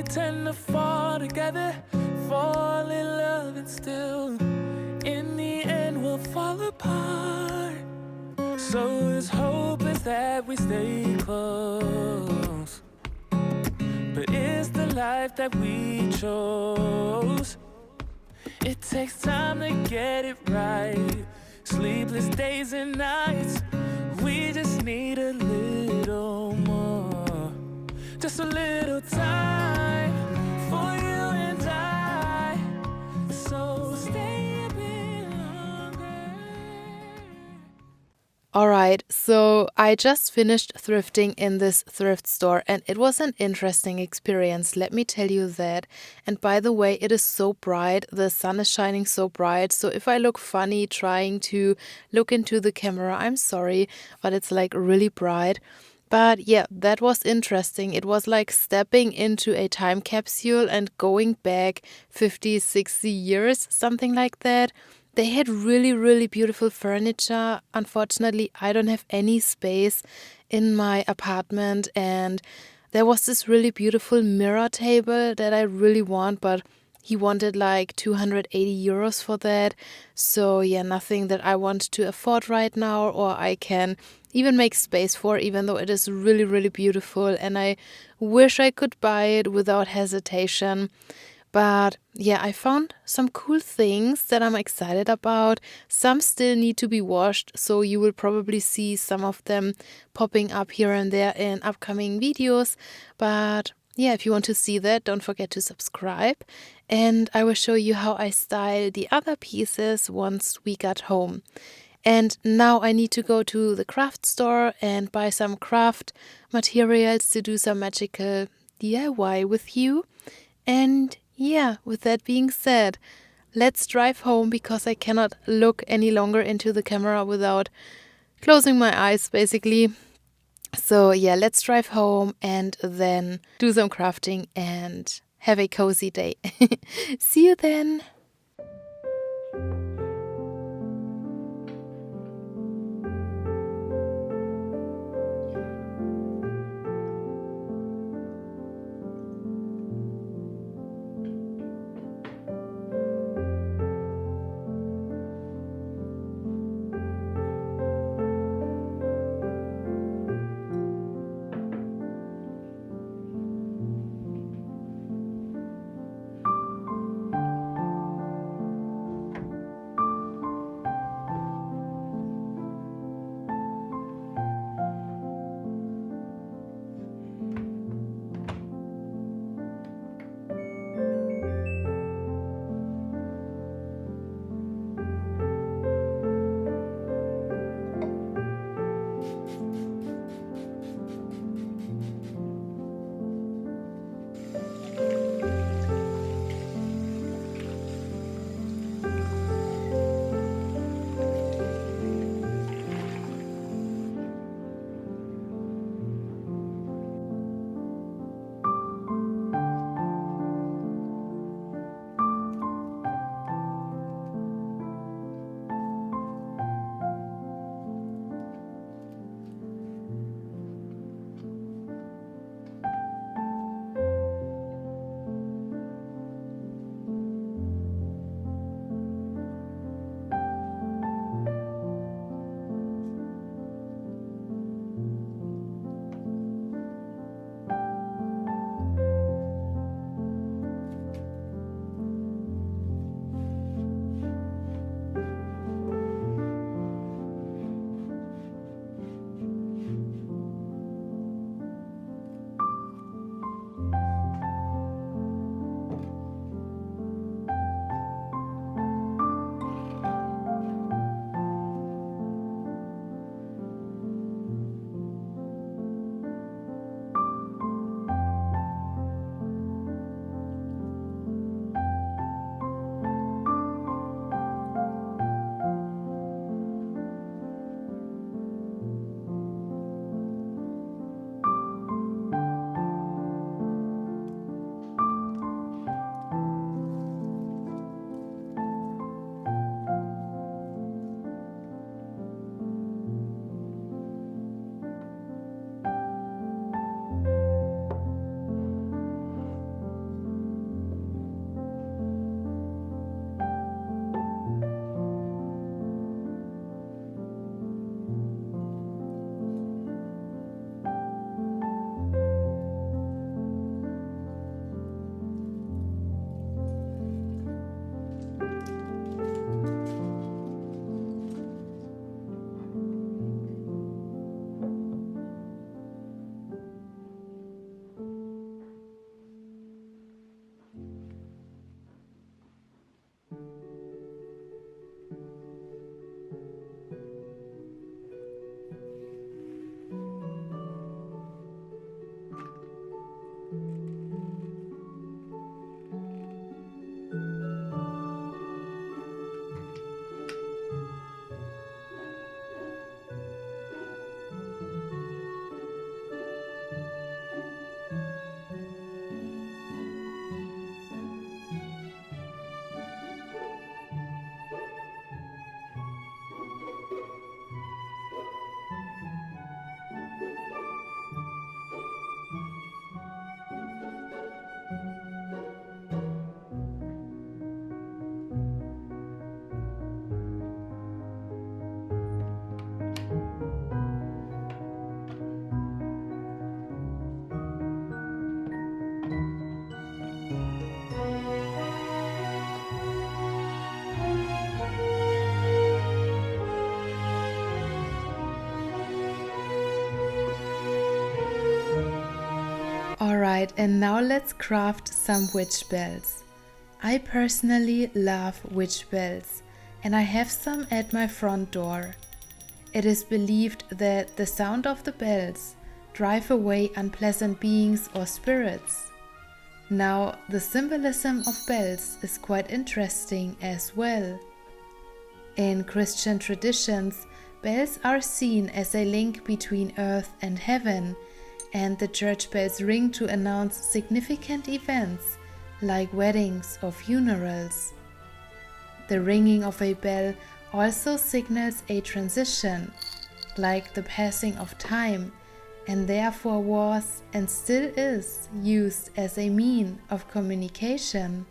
tend to fall together, fall in love, and still in the end we'll fall apart. So his hope is that we stay close, but it's the life that we chose. It takes time to get it right, sleepless days and nights. We just need a little more, just a little time for you and I. So stay a bit longer. Alright, so I just finished thrifting in this thrift store and it was an interesting experience, let me tell you that. And by the way, it is so bright, the sun is shining so bright, so if I look funny trying to look into the camera, I'm sorry, but it's like really bright. But yeah, that was interesting. It was like stepping into a time capsule and going back 50, 60 years, something like that. They had really, really beautiful furniture. Unfortunately, I don't have any space in my apartment, and there was this really beautiful mirror table that I really want, but he wanted like 280 euros for that. So yeah, nothing that I want to afford right now or I can even make space for, even though it is really, really beautiful and I wish I could buy it without hesitation. But yeah, I found some cool things that I'm excited about. Some still need to be washed, so you will probably see some of them popping up here and there in upcoming videos. But yeah, if you want to see that, don't forget to subscribe. And I will show you how I style the other pieces once we got home. And now I need to go to the craft store and buy some craft materials to do some magical DIY with you. And yeah, with that being said, let's drive home because I cannot look any longer into the camera without closing my eyes, basically. So yeah, let's drive home and then do some crafting and have a cozy day. See you then. Alright, and now let's craft some witch bells. I personally love witch bells, and I have some at my front door. It is believed that the sound of the bells drive away unpleasant beings or spirits. Now, the symbolism of bells is quite interesting as well. In Christian traditions, bells are seen as a link between earth and heaven, and the church bells ring to announce significant events like weddings or funerals. The ringing of a bell also signals a transition, like the passing of time, and therefore was and still is used as a mean of communication.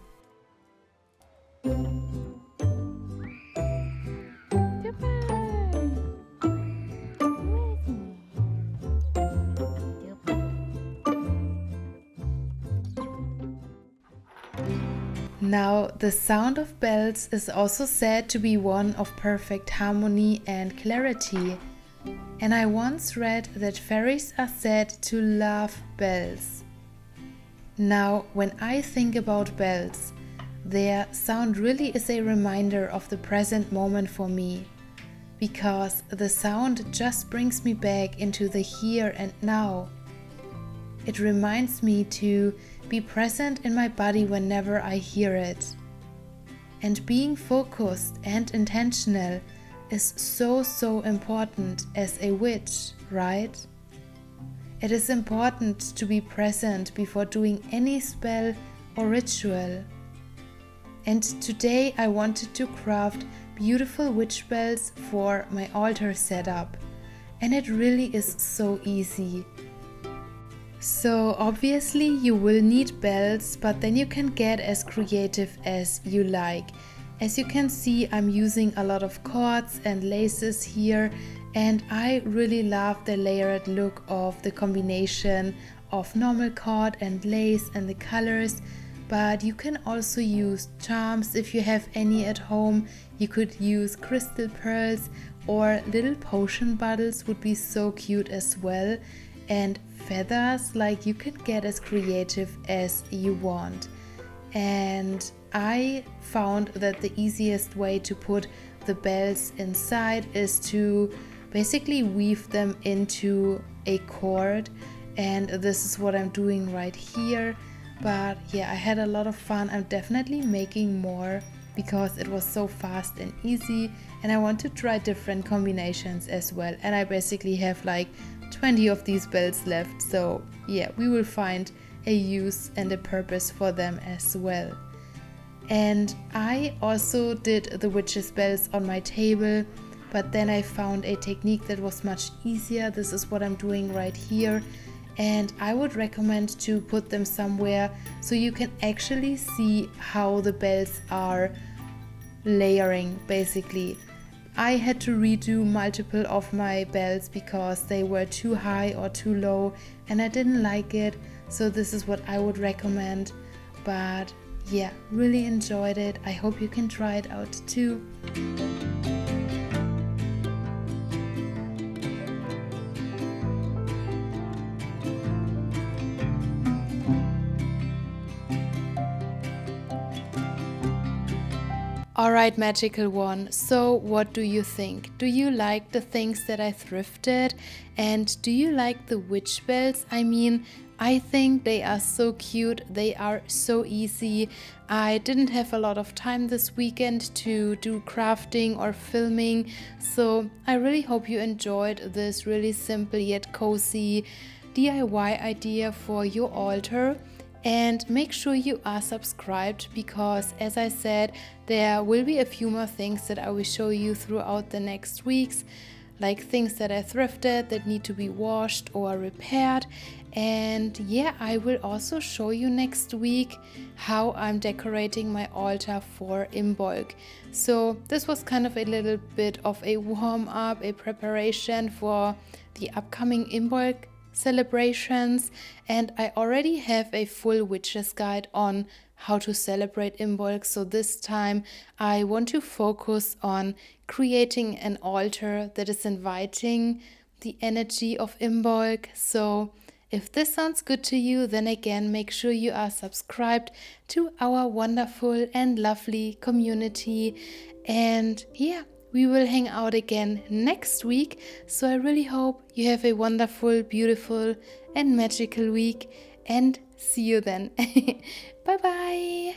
Now, the sound of bells is also said to be one of perfect harmony and clarity. And I once read that fairies are said to love bells. Now, when I think about bells, their sound really is a reminder of the present moment for me, because the sound just brings me back into the here and now. It reminds me to be present in my body whenever I hear it. And being focused and intentional is so important as a witch, right? It is important to be present before doing any spell or ritual. And today I wanted to craft beautiful witch bells for my altar setup. And it really is so easy. So obviously you will need bells, but then you can get as creative as you like. As you can see, I'm using a lot of cords and laces here, and I really love the layered look of the combination of normal cord and lace and the colors. But you can also use charms if you have any at home. You could use crystal pearls, or little potion bottles would be so cute as well. And feathers, like, you can get as creative as you want. And I found that the easiest way to put the bells inside is to basically weave them into a cord, and this is what I'm doing right here. But yeah, I had a lot of fun. I'm definitely making more because it was so fast and easy, and I want to try different combinations as well. And I basically have like 20 of these bells left, so yeah, we will find a use and a purpose for them as well. And I also did the witch's bells on my table, but then I found a technique that was much easier. This is what I'm doing right here, and I would recommend to put them somewhere so you can actually see how the bells are layering. Basically, I had to redo multiple of my bells because they were too high or too low, and I didn't like it, so this is what I would recommend. But yeah, really enjoyed it. I hope you can try it out too. Alright, magical one, so what do you think? Do you like the things that I thrifted? And do you like the witch bells? I mean, I think they are so cute, they are so easy. I didn't have a lot of time this weekend to do crafting or filming, so I really hope you enjoyed this really simple yet cozy DIY idea for your altar. And make sure you are subscribed, because as I said, there will be a few more things that I will show you throughout the next weeks, like things that I thrifted that need to be washed or repaired. And yeah, I will also show you next week how I'm decorating my altar for Imbolc. So this was kind of a little bit of a warm up, a preparation for the upcoming Imbolc celebrations, and I already have a full witches guide on how to celebrate Imbolc. So this time I want to focus on creating an altar that is inviting the energy of Imbolc. So If this sounds good to you, then again, make sure you are subscribed to our wonderful and lovely community. And yeah, we will hang out again next week. So I really hope you have a wonderful, beautiful, and magical week. And see you then. Bye bye.